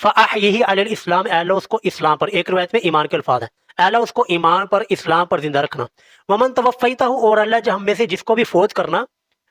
فأحیہ علی الاسلام، اے اللہ اس کو اسلام پر، ایک روایت میں ایمان کے الفاظ ہیں، اے اللہ اس کو ایمان پر، اسلام پر زندہ رکھنا۔ ومن توفیتہ، اور اللہ جو ہم میں سے جس کو بھی فوت کرنا،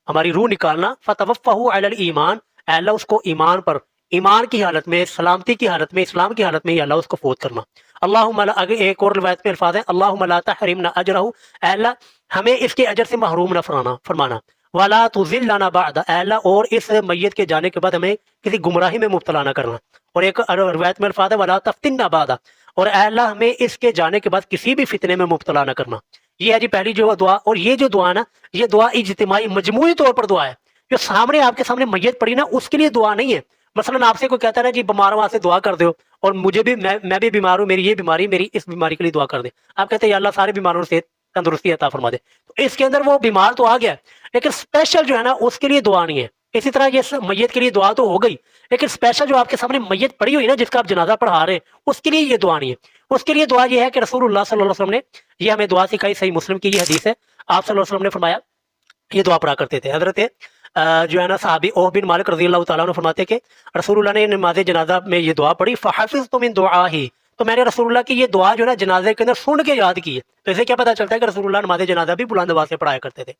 ہماری روح نکالنا، فتوفہ علی الایمان، اے اللہ اس کو ایمان پر، ایمان کی حالت میں، سلامتی کی حالت میں، اسلام کی حالت میں یا اللہ اس کو فوت کرنا۔ اللہم لا، اگر ایک اور روایت میں الفاظ ہیں، اللہم لا تحرمنا اجرہ، اے اللہ ہمیں اس کے اجر سے محروم نہ فرمانا، ولا تضلنا بعد، اے اللہ اور اس میت کے جانے کے بعد ہمیں کسی گمراہی میں مبتلا نہ کرنا۔ اور ایک روایت میں الفاظ ہے ولا تفتنا بعد، اور اے اللہ ہمیں اس کے جانے کے بعد کسی بھی فتنے میں مبتلا نہ کرنا۔ یہ ہے جی پہلی جو دعا، اور یہ جو دعا نا، یہ دعا اجتماعی مجموعی طور پر دعا ہے، جو سامنے آپ کے سامنے میت پڑی نا اس کے لیے دعا نہیں ہے۔ مثلا آپ سے کوئی کہتا ہے نا جی بیمار وہاں سے دعا کر دو، اور مجھے بھی میں بھی بیمار ہوں، میری یہ بیماری، میری اس بیماری کے لیے دعا کر دے، آپ کہتے ہیں یا اللہ سارے بیماروں سے تندرستی عطا فرما دے، تو اس کے اندر وہ بیمار تو آ گیا، لیکن اسپیشل جو ہے نا اس کے لیے دعا نہیں ہے۔ اسی طرح یہ میت کے لیے دعا تو ہو گئی، لیکن اسپیشل جو آپ کے سامنے میت پڑی ہوئی نا جس کا آپ جنازہ پڑھا رہے ہیں، اس کے لیے یہ دعا نہیں ہے۔ اس کے لیے دعا یہ ہے کہ رسول اللہ صلی اللہ علیہ وسلم نے یہ ہمیں دعا سکھائی، صحیح مسلم کی یہ حدیث ہے، آپ صلی اللہ علیہ وسلم نے فرمایا یہ دعا پڑھا کرتے تھے۔ حضرت جو ہے نا صحابی اوف بن مالک رضی اللہ تعالیٰ عنہ فرماتے کہ رسول اللہ نے نماز جنازہ میں یہ دعا پڑھی، فحفظت من دعاہی، تو میں نے رسول اللہ کی یہ دعا جو ہے نا جنازے کے اندر سن کے یاد کی ہے۔ تو اسے کیا پتہ چلتا ہے کہ رسول اللہ نماز جنازہ بھی بلند آواز سے پڑھایا کرتے تھے،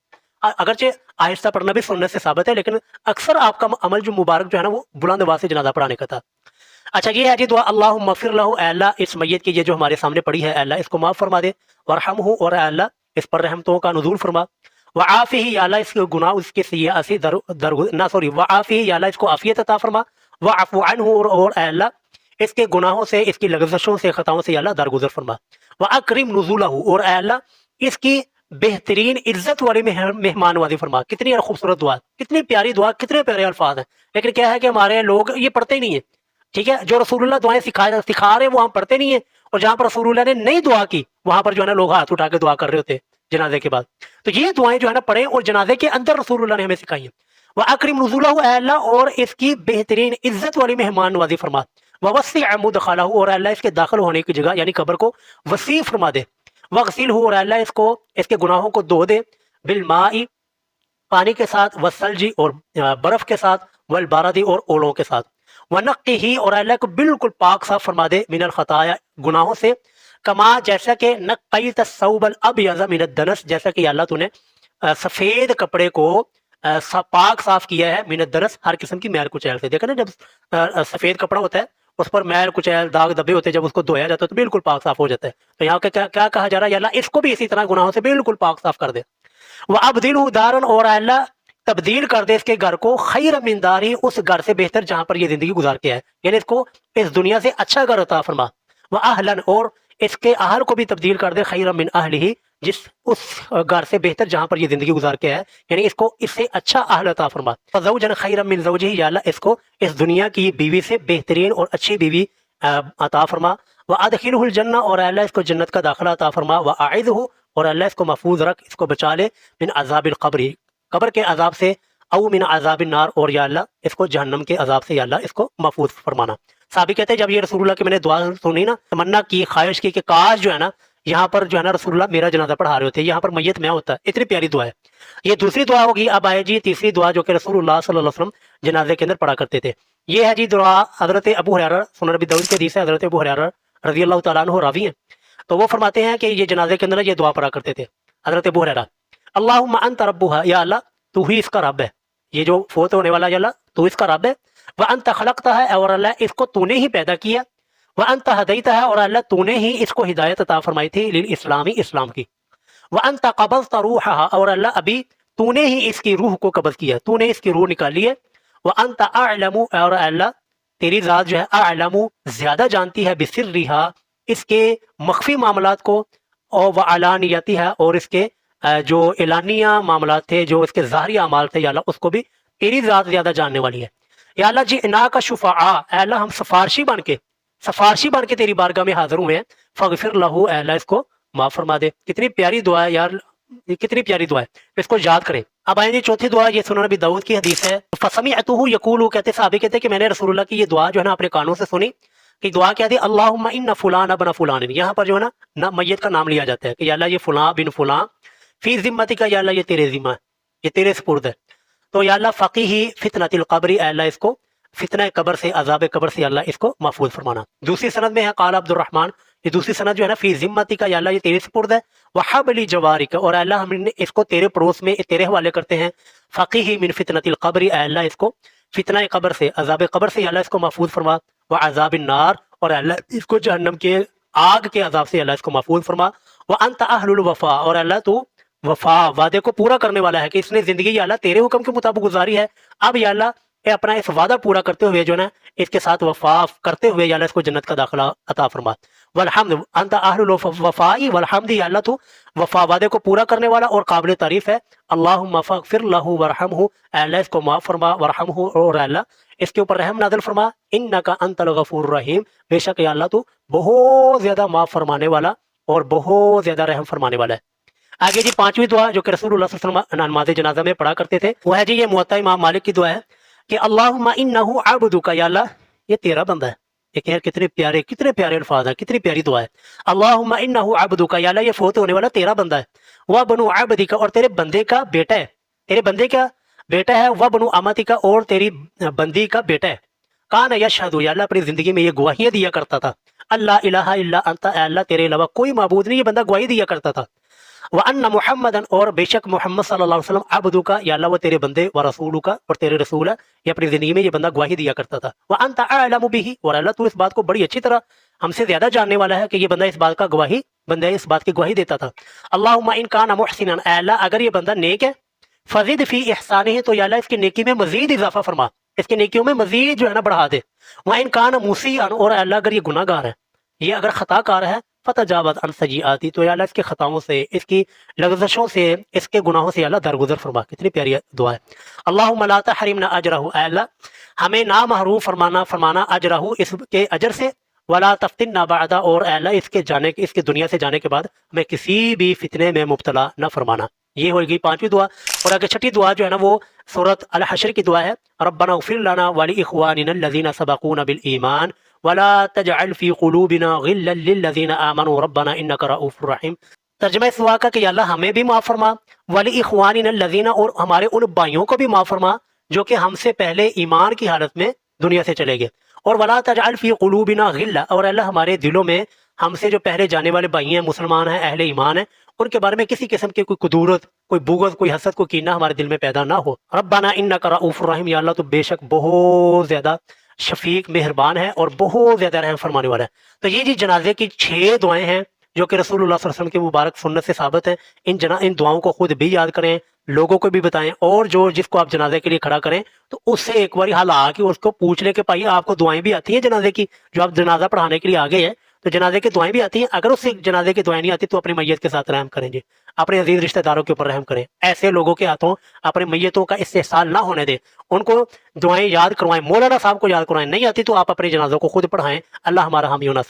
اگرچہ آہستہ پڑھنا بھی سنت سے ثابت ہے، لیکن اکثر آپ کا عمل جو مبارک جو ہے نا وہ بلند آواز سے جنازہ پڑھانے کا تھا۔ اچھا یہ ہے جی دعا، اللہم اغفر لہ، اے اللہ اس میت کی یہ جو ہمارے سامنے پڑی ہے، اے اللہ اس کو معاف فرما دے، ورحمہ، اور اے اللہ اس پر رحمتوں کا نزول فرما، وعافہ، یا اللہ اس کے گناہ اس کے سیئات سے وعافہ، یا اللہ اس کو عافیت عطا فرما، وعفو عنہ، اور اے اللہ اس کے گناہوں سے، اس کی لغزشوں سے، خطاؤں سے یا اللہ درگزر فرما، واکرم نزولہ، اور اے اللہ اس کی بہترین عزت والی مہمان نوازی فرما۔ کتنی خوبصورت دعا، کتنی پیاری دعا، کتنے پیارے الفاظ ہیں، لیکن کیا ہے کہ ہمارے لوگ یہ پڑھتے ہی نہیں ہیں۔ ٹھیک ہے، جو رسول اللہ دعائیں سکھا رہے ہیں وہ ہم پڑھتے نہیں ہیں، اور جہاں پر رسول اللہ نے نہیں دعا کی وہاں پر جو ہے نا لوگ ہاتھ اٹھا کے دعا کر رہے ہوتے جنازے کے بعد۔ تو یہ دعائیں جو ہے نا پڑھیں، اور جنازے کے اندر رسول اللہ نے ہمیں سکھائی ہیں۔ وَأَكْرِمْ نُزُولَهُ، اے اللہ اور اس کی بہترین عزت والی مہمان نوازی فرما، وَوَسِّعْ مُدْخَلَهُ، اور اللہ اس کے داخل ہونے کی جگہ یعنی قبر کو وسیع فرما دے، وَغْسِلْهُ، اور اللہ اس کے گناہوں کو دھو دے، بِالْمَاءِ، پانی کے ساتھ، والثلج، اور برف کے ساتھ، والبرد، اور اولوں کے ساتھ، ونقہ، اور اللہ کو بالکل پاک صاف فرما دے، من الخطایا، گناہوں سے، کما، جیسا کہ نقیت الثوب الابیض من الدنس، جیسا کہ اللہ تو نے سفید کپڑے کو پاک صاف کیا ہے، من الدنس، ہر قسم کی میل کچیل سے۔ دیکھا نا جب سفید کپڑا ہوتا ہے اس پر میل کچیل داغ دبے ہوتے ہیں، جب اس کو دھویا جاتا ہے تو بالکل پاک صاف ہو جاتا ہے۔ تو یہاں کیا کہا جا رہا ہے، یا اللہ اس کو بھی اسی طرح گناہوں سے بالکل پاک صاف کر دے، وَأَبْدِلْهُ دَارًا، اور اللہ تبدیل کر دے اس کے گھر کو، خیر من داری، اس گھر سے بہتر جہاں پر یہ زندگی گزار کے ہے، یعنی اس کو اس دنیا سے اچھا گھر عطا فرما، وَأَهْلًا، اور اس کے اہل کو بھی تبدیل کر دے، خیر من اہلہ، اس گھر سے بہتر جہاں پر یہ زندگی گزار کے ہے، یعنی اس کو اس سے اچھا اہل عطا فرما، فَزَوْجًا خَيْرًا مِنْ زَوْجِهِ، یا اللہ اس کو اس دنیا کی بیوی سے بہترین اور اچھی بیوی عطا فرما، وَأَدْخِلْهُ الْجَنَّةَ، اور اللہ اس کو جنت کا داخلہ عطا فرما، وَأَعِذْهُ، اور اللہ اس کو محفوظ رکھ، اس کو بچا لے، من عذاب القبر، قبر کے عذاب سے، او من عذاب النار، اور یا اللہ اس کو جہنم کے عذاب سے یا اللہ اس کو محفوظ فرمانا۔ صحابی کہتے ہیں جب یہ رسول اللہ کی میں نے دعا سنی نا، تمنا کی، خواہش کی کہ کاش جو ہے نا یہاں پر جو ہے نا رسول اللہ میرا جنازہ پڑھا رہے ہوتے، یہاں پر میت میں ہوتا۔ اتنی پیاری دعا ہے یہ۔ دوسری دعا ہوگی، اب آئے جی تیسری دعا جو کہ رسول اللہ صلی اللہ علیہ وسلم جنازے کے اندر پڑھا کرتے تھے۔ یہ ہے جی دعا حضرت ابو ہریرہ، سنن نبی داؤد کی حدیث ہے، حضرت ابو ہریرہ رضی اللہ تعالیٰ عنہ راوی ہیں، تو وہ فرماتے ہیں کہ یہ جنازے کے اندر یہ دعا پڑھا کرتے تھے حضرت ابو ہریرہ، اللہم انت ربها، یا اللہ تو ہی اس کا رب ہے، یہ جو فوت ہونے والا، یا اللہ تو اس کا رب ہے، وانت خلقتہ، اور اللہ اس کو تو نے ہی پیدا کیا، وانت ہدیتہ، اور اللہ تو نے ہی اس کو ہدایت عطا فرمائی تھی، للاسلامی، اسلام کی، وانت قبضت روحها، اور اللہ ابھی تو نے ہی اس کی روح کو قبض کیا، تو نے اس کی روح نکالی ہے، وانت اعلم، اور اللہ تیری ذات جو ہے اعلم زیادہ جانتی ہے، بسرها، اس کے مخفی معاملات کو، اور وعلانیتها، اور اس کے جو اعلانیہ معاملات تھے، جو اس کے ظاہری اعمال تھے، یا اللہ اس کو بھی تیری ذات زیادہ جاننے والی ہے۔ یا اللہ جئنا کا شفعاء، اے اللہ ہم سفارشی بن کے تیری بارگاہ میں حاضر ہوئے ہیں، فاغفر لہ، اے اللہ اس کو معاف فرما دے۔ کتنی پیاری دعا ہے یار، یہ کتنی پیاری دعا ہے، اس کو یاد کریں۔ اب آئیں جی چوتھی دعا، یہ سنن نبی داؤد کی حدیث ہے، فسمعتہ یقول، کہتے صحابی کہتے کہ میں نے رسول اللہ کی یہ دعا جو ہے نا اپنے کانوں سے سنی، کہ دعا کیا تھی، اللہم ان فلان ابن فلان، یہاں پر جو ہے نا میت کا نام لیا جاتا ہے کہ یا اللہ یہ فلاں بن فلاں، فی ذمتی کا، یا اللہ یہ تیرے ذمہ ہے، یہ تیرے سپرد ہے، تو یا اللہ فقیہ فتنۃ القبر، اے اللہ اس کو فتنہ قبر سے، عذاب قبر سے اللہ اس کو محفوظ فرمانا۔ دوسری سند میں ہے قال عبد الرحمن، یہ دوسری سند جو ہے نا، فی ذمتی کا، یا اللہ یہ تیرے سپرد ہے، وحبلی جواری کا، اور اللہ ہم نے اس کو تیرے پڑوس میں تیرے حوالے کرتے ہیں، فقیہ من فتنۃ القبر، اے اللہ اس کو فتنہ قبر سے، عذاب قبر سے یا اللہ اس کو محفوظ فرما، وعذاب النار، اور اللہ اس کو جہنم کے آگ کے عذاب سے اللہ اس کو محفوظ فرما، وانت اہل الوفا، اور اللہ تو وفا وعدے کو پورا کرنے والا ہے کہ اس نے زندگی یا اللہ تیرے حکم کے مطابق گزاری ہے، اب یا اللہ اے اپنا اس وعدہ پورا کرتے ہوئے جو نا اس کے ساتھ وفا کرتے ہوئے یا اللہ اس کو جنت کا داخلہ عطا فرما، والحمد انت اہل الوفاء والحمد، یا اللہ تو وفا وعدے کو پورا کرنے والا اور قابل تعریف ہے، اللہم فاغفر لہ ورحمہ، اے اللہ اس کو معاف فرما، ورحمہ، اور اے اللہ اس کے اوپر رحم نازل فرما، انک انت الغفور الرحیم، بے شک یا اللہ تو بہت زیادہ معاف فرمانے والا اور بہت زیادہ رحم فرمانے والا ہے۔ آگے جی پانچویں دعا جو کہ رسول اللہ صلی اللہ علیہ وسلم نماز جنازہ میں پڑھا کرتے تھے، وہ ہے جی یہ موطا امام مالک کی دعا ہے کہ اللہم انہ عبدک، یا اللہ یہ تیرا بندہ ہے۔ دیکھیں کتنے پیارے الفاظ ہیں، کتنی پیاری دعا ہے۔ اللہم انہ عبدک، یا اللہ یہ فوت ہونے والا تیرا بندہ ہے، وابن عبدک، اور تیرے بندے کا بیٹا ہے، تیرے بندے کا بیٹا ہے، وابن امتک، اور تیری بندی کا بیٹا ہے، کان یشہد، یا اللہ اپنی زندگی میں یہ گواہیاں دیا کرتا تھا، اللہ الہ الا انت، اے اللہ تیرے علاوہ کوئی معبود نہیں، یہ بندہ گواہی دیا کرتا تھا، وَأَنَّ مُحَمَّدًا، اور بے شک محمد صلی اللہ علیہ وسلم عبدک، یا اللہ وہ تیرے بندے، ورسولک، اور تیرے رسول ہے، یہ اپنی زندگی میں یہ بندہ گواہی دیا کرتا تھا، وَأَنْتَ أَعْلَمُ بِهِ، اور اللہ تو اس بات کو بڑی اچھی طرح ہم سے زیادہ جاننے والا ہے کہ یہ بندہ اس بات کا گواہی، بندہ اس بات کی گواہی دیتا تھا، اللہم ان کان محسنا، اے اللہ اگر یہ بندہ نیک ہے، فزد فی احسانہ، تو یا اللہ اس کی نیکی میں مزید اضافہ فرما، اس کی نیکیوں میں مزید جو ہے نا بڑھا دے، وَإِن كَانَ مُسِيئًا، اور اللہ اگر یہ گناہ گار ہے، یہ اگر خطا کار ہے، فتجاوز عن سیئاتی، تو یا اللہ اس کے خطاؤں سے، اس کی لغزشوں سے، اس کے گناہوں سے یا اللہ درگزر فرما۔ کتنی پیاری دعا ہے۔ اللہم لا تحرمنا اجرہ، اے اللہ ہمیں نہ محروم فرمانا اجرہ، اس کے اجر سے، ولا تفتنا بعد، اور اے اللہ اس کے دنیا سے جانے کے بعد ہمیں کسی بھی فتنے میں مبتلا نہ فرمانا۔ یہ ہوگی پانچویں دعا۔ اور آگے چھٹی دعا جو ہے نا وہ سورۃ الحشر کی دعا ہے، ربنا اغفر لنا ولاخواننا الذین سبقونا بالایمان ولا تجعل فی قلوبنا غلا للذین آمنوا ربنا انک رؤوف رحیم۔ ترجمہ اس دعا کا کہ یا اللہ ہمیں بھی معاف فرما، ولاخواننا الذین، اور ہمارے ان بھائیوں کو بھی معاف فرما جو کہ ہم سے پہلے ایمان کی حالت میں دنیا سے چلے گئے، اور ولا تجعل فی قلوبنا غلا، اور اللہ ہمارے دلوں میں ہم سے جو پہلے جانے والے بھائی ہیں، مسلمان ہیں، اہل ایمان ہیں، ان کے بارے میں کسی قسم کی کوئی کدورت، کوئی بغض، کوئی حسد، کوئی کینہ ہمارے دل میں پیدا نہ ہو۔ ربنا انک رؤوف رحیم، یا اللہ تو بے شک بہت زیادہ شفیق، مہربان ہے اور بہت زیادہ رحم فرمانے والا ہے۔ تو یہ جی جنازے کی 6 دعائیں ہیں جو کہ رسول اللہ صلی اللہ علیہ وسلم کی مبارک سنت سے ثابت ہیں۔ ان دعاؤں کو خود بھی یاد کریں، لوگوں کو بھی بتائیں، اور جس کو آپ جنازے کے لیے کھڑا کریں تو اس سے ایک بار حال آ کے اس کو پوچھ لے کہ بھائی آپ کو دعائیں بھی آتی ہیں جنازے کی، جو آپ جنازہ پڑھانے کے لیے آگے ہیں تو جنازے کی دعائیں بھی آتی ہیں، اگر اس سے جنازے کی دعائیں نہیں آتی تو اپنی میت کے ساتھ رحم کریں جی، اپنے عزیز رشتہ داروں کے اوپر رحم کریں، ایسے لوگوں کے ہاتھوں اپنے میتوں کا استحصال نہ ہونے دیں، ان کو دعائیں یاد کروائیں، مولانا صاحب کو یاد کروائیں، نہیں آتی تو آپ اپنے جنازوں کو خود پڑھائیں۔ اللہ ہمارا حامی و ناصر۔